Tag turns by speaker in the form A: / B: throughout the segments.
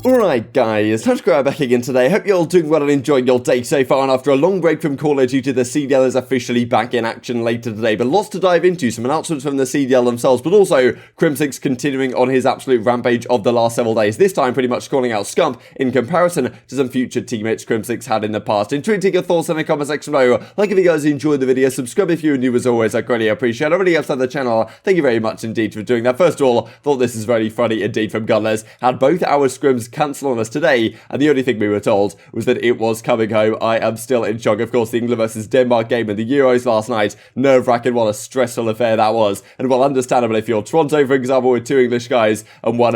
A: Alright guys, TacticalRab back again today. Hope you're all doing well and enjoying your day so far, and after a long break from Call of Duty, the CDL is officially back in action later today, but lots to dive into, some announcements from the CDL themselves, but also Crimsix continuing on his absolute rampage of the last several days, this time pretty much calling out Scump in comparison to some future teammates Crimsix had in the past. Intriguing your thoughts in the comment section below. Like if you guys enjoyed the video, subscribe if you're new as always, I greatly appreciate it. Already outside the channel, thank you very much indeed for doing that. First of all, thought this is very funny indeed from Gunless, had both our scrims cancel on us today, and the only thing we were told was that it was coming home. I am still in shock. Of course, the England versus Denmark game and the Euros last night, nerve-wracking, what a stressful affair that was. And well, understandable if you're Toronto, for example, with two English guys and one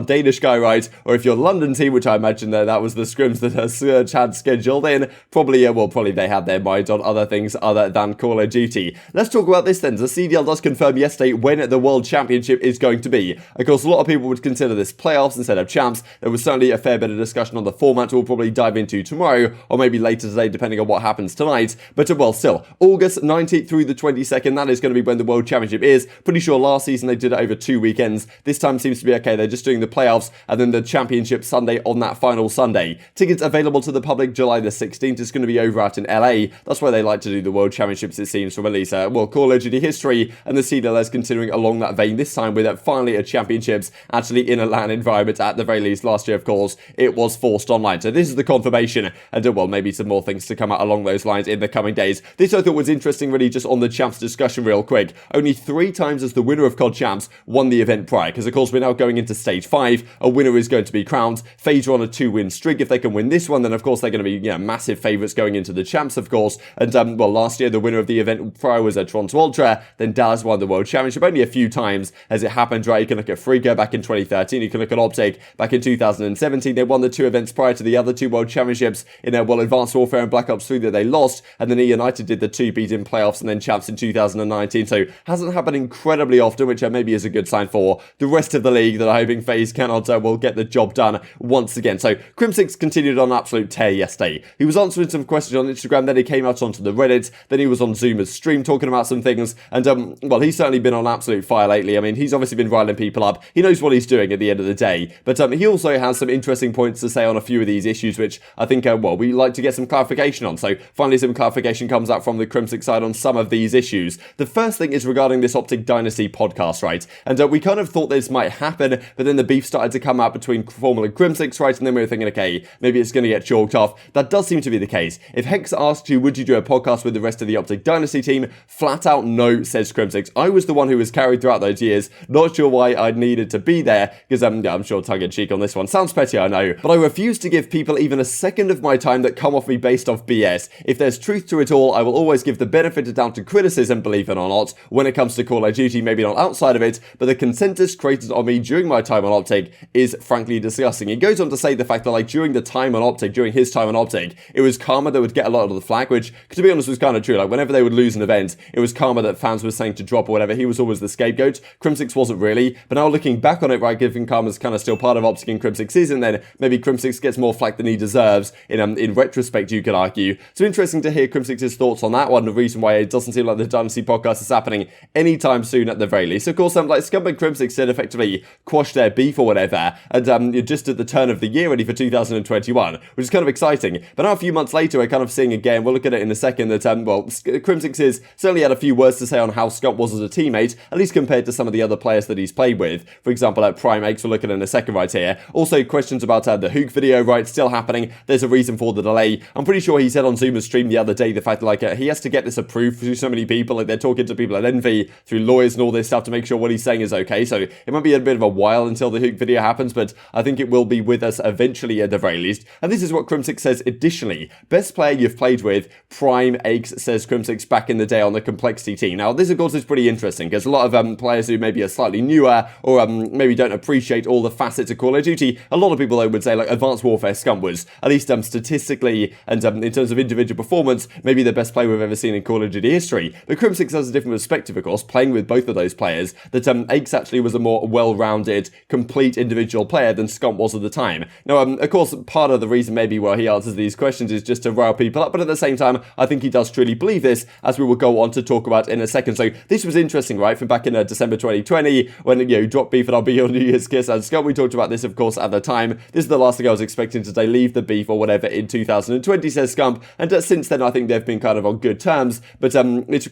A: Danish guy, right? Or if you're London team, which I imagine that was the scrims that Surge had scheduled in, probably they had their minds on other things other than Call of Duty. Let's talk about this then. The CDL does confirm yesterday when the World Championship is going to be. Of course, a lot of people would consider this playoffs instead of champs. There was certainly a fair bit of discussion on the format we'll probably dive into tomorrow, or maybe later today, depending on what happens tonight. But well, still, August 19th through the 22nd, that is going to be when the World Championship is. Pretty sure last season they did it over 2 weekends. This time seems to be okay. They're just doing the playoffs and then the championship Sunday on that final Sunday. Tickets available to the public July the 16th. It's going to be over out in LA. That's where they like to do the World Championships, it seems, from at least Call of Duty history, and the CDL is continuing along that vein, this time with finally a championships actually in a LAN environment at the very least. Last year, of course, it was forced online. So this is the confirmation, and well, maybe some more things to come out along those lines in the coming days. This I thought was interesting, really, just on the champs discussion real quick. Only 3 times as the winner of COD champs won the event prior, because of course we're now going into stage 5. A winner is going to be crowned. FaZe are on a 2-win streak. If they can win this one, then of course they're going to be massive favourites going into the champs, of course. And well, last year the winner of the event prior was a Toronto Ultra. Then Dallas won the World Championship only a few times as it happened, right? You can look at Freaker back in 2013. You can look at OpTic back in 2017. They won the 2 events prior to the other 2 World Championships in Advanced Warfare and Black Ops 3 that they lost, and then United did the 2 beat in playoffs and then champs in 2019. So hasn't happened incredibly often, which maybe is a good sign for the rest of the league that I'm hoping FaZe cannot will get the job done once again. So Crimsix continued on an absolute tear yesterday. He was answering some questions on Instagram, then he came out onto the Reddit, then he was on Zoomer's stream talking about some things, and well, he's certainly been on absolute fire lately. I mean, he's obviously been riling people up. He knows what he's doing at the end of the day, but he also has some interesting points to say on a few of these issues, which I think, well, we like to get some clarification on. So finally some clarification comes out from the Crimsix side on some of these issues. The first thing is regarding this OpTic Dynasty podcast, right? And we kind of thought this might happen, but then the beef started to come out between Formula and Crimsix, right? And then we were thinking, okay, maybe it's going to get chalked off. That does seem to be the case. If Hex asked you, would you do a podcast with the rest of the OpTic Dynasty team? Flat out no, says Crimsix. I was the one who was carried throughout those years. Not sure why I needed to be there, because I'm sure tongue-in-cheek on this one. Sounds petty, I know, but I refuse to give people even a second of my time that come off me based off BS. If there's truth to it all, I will always give the benefit of doubt to criticism, believe it or not, when it comes to Call of Duty, maybe not outside of it, but the consensus created on me during my time on OpTic is frankly disgusting. He goes on to say the fact that, like, during his time on OpTic, it was Karma that would get a lot of the flack, which, to be honest, was kind of true. Like, whenever they would lose an event, it was Karma that fans were saying to drop or whatever. He was always the scapegoat. Crimsix wasn't really, but now looking back on it, right, given Karma's kind of still part of OpTic and Crimsix is, and then maybe Crimsix gets more flack than he deserves in retrospect, you could argue. So interesting to hear Crimsix's thoughts on that one, the reason why it doesn't seem like the Dynasty podcast is happening anytime soon at the very least. Of course, like Scump and Crimsix did effectively quash their beef or whatever, and just at the turn of the year ready for 2021, which is kind of exciting. But now a few months later, we're kind of seeing again, we'll look at it in a second, that well, Crimsix is certainly had a few words to say on how Scump was as a teammate, at least compared to some of the other players that he's played with. For example, at Prime X, we'll look at it in a second right here. Also, questions about the Huke video, right, still happening. There's a reason for the delay. I'm pretty sure he said on Zoomer's stream the other day the fact that, like, he has to get this approved through so many people. Like, they're talking to people at Envoy, through lawyers and all this stuff to make sure what he's saying is okay. So it might be a bit of a while until the Huke video happens, but I think it will be with us eventually at the very least. And this is what Crimsix says additionally. Best player you've played with, Prime X, says Crimsix back in the day on the Complexity team. Now, this, of course, is pretty interesting because a lot of players who maybe are slightly newer or maybe don't appreciate all the facets of Call of Duty, a lot of people, though, would say, like, Advanced Warfare Scump was, at least statistically and in terms of individual performance, maybe the best player we've ever seen in Call of Duty history. But Crimsix has a different perspective, of course, playing with both of those players, that Aix actually was a more well-rounded, complete individual player than Scump was at the time. Now, of course, part of the reason maybe why he answers these questions is just to rile people up, but at the same time, I think he does truly believe this, as we will go on to talk about in a second. So this was interesting, right, from back in December 2020, when, you know, drop beef and I'll be your New Year's kiss and Scump. We talked about this, of course, course, at the time, this is the last thing I was expecting today, leave the beef or whatever in 2020, says Scump, and since then I think they've been kind of on good terms, but it's,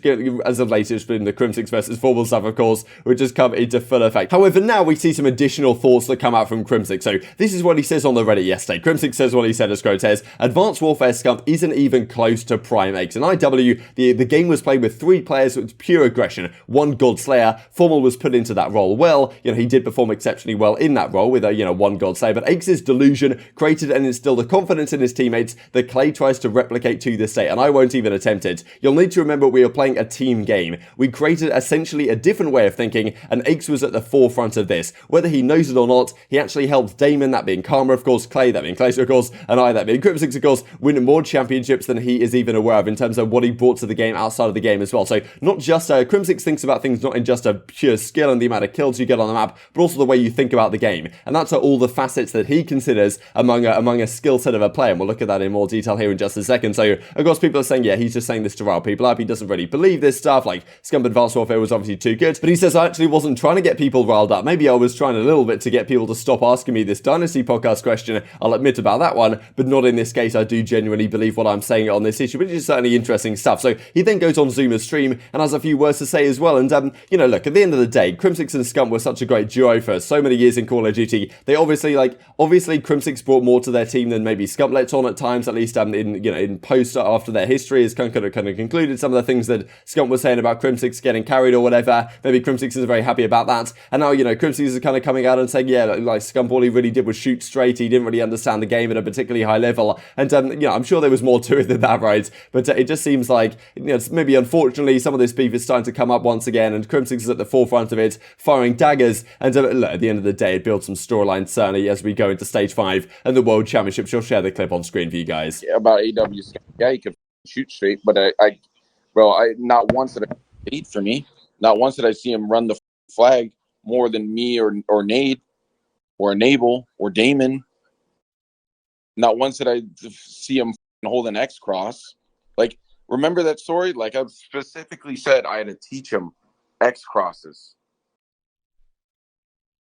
A: as of late, it's been the Crimsix versus Formal stuff, of course, which has come into full effect. However, now we see some additional thoughts that come out from Crimsix. So this is what he says on the Reddit yesterday. Crimsix says what he said, as quote says, Advanced Warfare Scump isn't even close to Prime X. In IW, the game was played with 3 players with pure aggression, 1 God Slayer. Formal was put into that role well. He did perform exceptionally well in that role with a, 1 God Slayer, but X's delusion created and instilled the confidence in his teammates that Clay tries to replicate to this day, and I won't even attempt it. You'll need to remember we are playing a team game. We created essentially a different way of thinking, and X was at the forefront of this. Whether he knows it or not, he actually helped Damon, that being Karma, of course, Clay, that being Clay, of course, and I, that being Crimsix, of course, win more championships than he is even aware of in terms of what he brought to the game outside of the game as well. So not just, Crimsix thinks about things not in just a pure skill and the amount of kills you get on the map, but also the way you think about the game. And that's all the facets that he considers among a skill set of a player. And we'll look at that in more detail here in just a second. So, of course, people are saying, yeah, he's just saying this to rile people up. He doesn't really believe this stuff. Like, Scump Advanced Warfare was obviously too good. But he says, I actually wasn't trying to get people riled up. Maybe I was trying a little bit to get people to stop asking me this Dynasty podcast question. I'll admit about that one, but not in this case. I do genuinely believe what I'm saying on this issue, which is certainly interesting stuff. So he then goes on Zuma's stream and has a few words to say as well. And, look, at the end of the day, Crimsix and Scump were such a great duo for so many years in Call of Duty. They obviously Crimsix brought more to their team than maybe Scump lets on at times, at least in post after their history has kind of concluded some of the things that Scump was saying about Crimsix getting carried or whatever. Maybe Crimsix isn't very happy about that. And now, Crimsix is kind of coming out and saying, yeah, like Scump, all he really did was shoot straight. He didn't really understand the game at a particularly high level. And, I'm sure there was more to it than that, right? But it just seems like, maybe unfortunately some of this beef is starting to come up once again, and Crimsix is at the forefront of it, firing daggers. And look, at the end of the day, it builds some storyline certainly as we go into Stage 5 and the World Championships. You'll share the clip on screen for you guys.
B: Yeah, about AW, yeah, he could shoot straight, but I not once did I hate for me. Not once did I see him run the flag more than me or Nade or Enable or Damon. Not once did I see him hold an X cross. Like, remember that story? Like, I specifically said I had to teach him X crosses.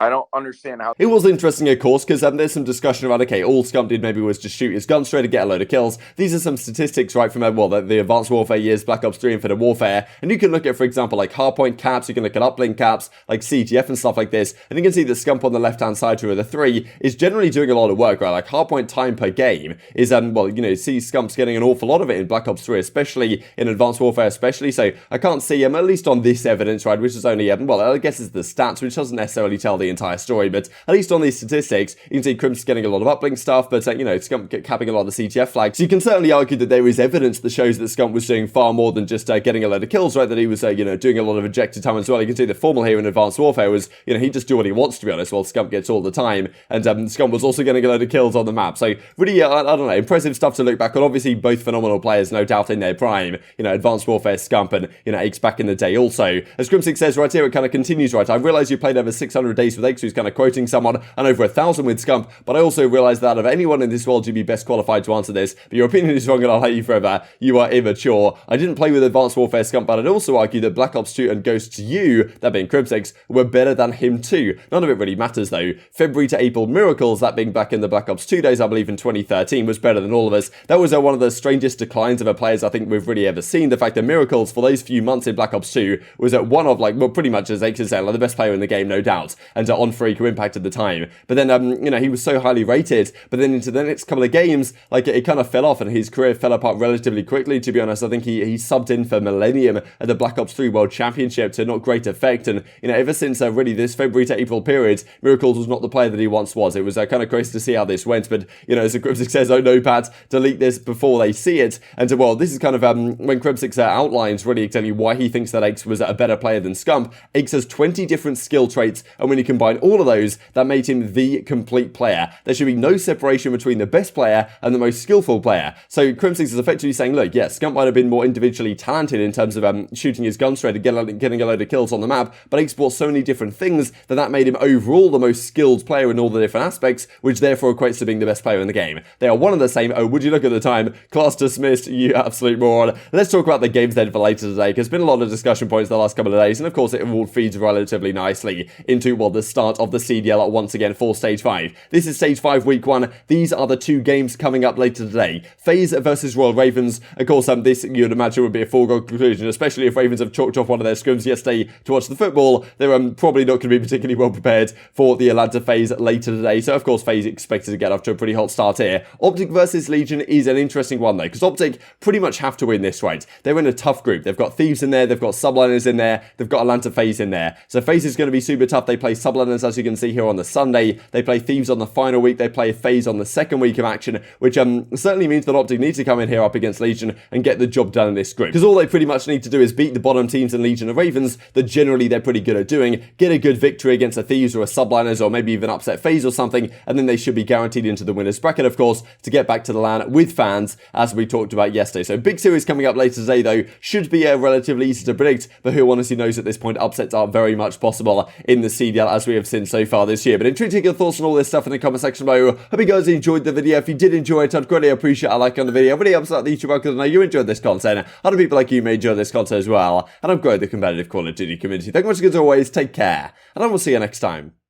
B: I don't understand how...
A: It was interesting, of course, because there's some discussion about, okay, all Scump did maybe was just shoot his gun straight to get a load of kills. These are some statistics, right, from, the Advanced Warfare years, Black Ops 3, Infinite Warfare. And you can look at, for example, like hardpoint caps, you can look at uplink caps, like CTF and stuff like this. And you can see that Scump on the left-hand side, who are the 3, is generally doing a lot of work, right? Like hardpoint time per game is, see Scump's getting an awful lot of it in Black Ops 3, especially in Advanced Warfare, especially. So I can't see him, at least on this evidence, right, which is only, I guess it's the stats, which doesn't necessarily tell the entire story, but at least on these statistics, you can see Crim's getting a lot of uplink stuff, but, Scump capping a lot of the CTF flags. So you can certainly argue that there is evidence that shows that Scump was doing far more than just getting a load of kills, right? That he was, doing a lot of ejected time as well. You can see the Formal here in Advanced Warfare was, he just do what he wants, to be honest, while Scump gets all the time. And Scump was also getting a load of kills on the map. So really, I don't know, impressive stuff to look back on. Obviously, both phenomenal players, no doubt, in their prime. Advanced Warfare, Scump, and, Aches back in the day also. As Crimsix says right here, it kind of continues, right? I realise you played over 600 days with Aches, who's kind of quoting someone, and over 1,000 with Scump, but I also realise that out of anyone in this world, you'd be best qualified to answer this, but your opinion is wrong and I'll hate you forever. You are immature. I didn't play with Advanced Warfare Scump, but I'd also argue that Black Ops 2 and Ghosts You, that being Crimsix, were better than him too. None of it really matters though. February to April Miracles, that being back in the Black Ops 2 days, I believe in 2013, was better than all of us. That was one of the strangest declines of a players I think we've really ever seen. The fact that Miracles, for those few months in Black Ops 2, was at one of, pretty much as Aches said, the best player in the game, no doubt, and on Freak who impacted the time. But then, he was so highly rated, but then into the next couple of games, it kind of fell off and his career fell apart relatively quickly, to be honest. I think he subbed in for Millennium at the Black Ops 3 World Championship to not great effect, and, ever since really this February to April period, Miracles was not the player that he once was. It was kind of crazy to see how this went, but, as Crimsix says, oh no, Pat, delete this before they see it. And, this is kind of when Crimsix outlines really exactly why he thinks that Aches was a better player than Scump. Aches has 20 different skill traits, and when you combine all of those, that made him the complete player. There should be no separation between the best player and the most skillful player. So Crimsix is effectively saying, look, yes, Scump might have been more individually talented in terms of shooting his gun straight and getting a load of kills on the map, but Aches brought so many different things that made him overall the most skilled player in all the different aspects, which therefore equates to being the best player in the game. They are one and the same. Oh, would you look at the time? Class dismissed, you absolute moron. Let's talk about the games then for later today, because there's been a lot of discussion points the last couple of days, and of course it all feeds relatively nicely into, the the start of the CDL once again for Stage 5. This is Stage 5 Week 1. These are the two games coming up later today. FaZe versus Royal Ravens. Of course, this you'd imagine would be a foregone conclusion, especially if Ravens have chalked off one of their scrims yesterday to watch the football. They're probably not going to be particularly well prepared for the Atlanta FaZe later today. So, of course, FaZe expected to get off to a pretty hot start here. OpTic versus Legion is an interesting one, though, because OpTic pretty much have to win this, right? They're in a tough group. They've got Thieves in there. They've got Subliners in there. They've got Atlanta FaZe in there. So, FaZe is going to be super tough. They play Subliners, as you can see here, on the Sunday. They play Thieves on the final week. They play FaZe on the second week of action, which certainly means that OpTic needs to come in here up against Legion and get the job done in this group. Because all they pretty much need to do is beat the bottom teams in Legion and Ravens that generally they're pretty good at doing, get a good victory against a Thieves or a Subliners or maybe even upset FaZe or something, and then they should be guaranteed into the winner's bracket, of course, to get back to the LAN with fans, as we talked about yesterday. So big series coming up later today, though, should be relatively easy to predict, but who honestly knows at this point, upsets are very much possible in the CDL as we have seen so far this year. But intrigued to get your thoughts on all this stuff in the comment section below. Hope you guys enjoyed the video. If you did enjoy it, I'd greatly appreciate a like on the video. Really helps out the YouTube because I know you enjoyed this content. Other people like you may enjoy this content as well, and I've grown the competitive Call of Duty community. Thank you much as always, take care, and I will see you next time.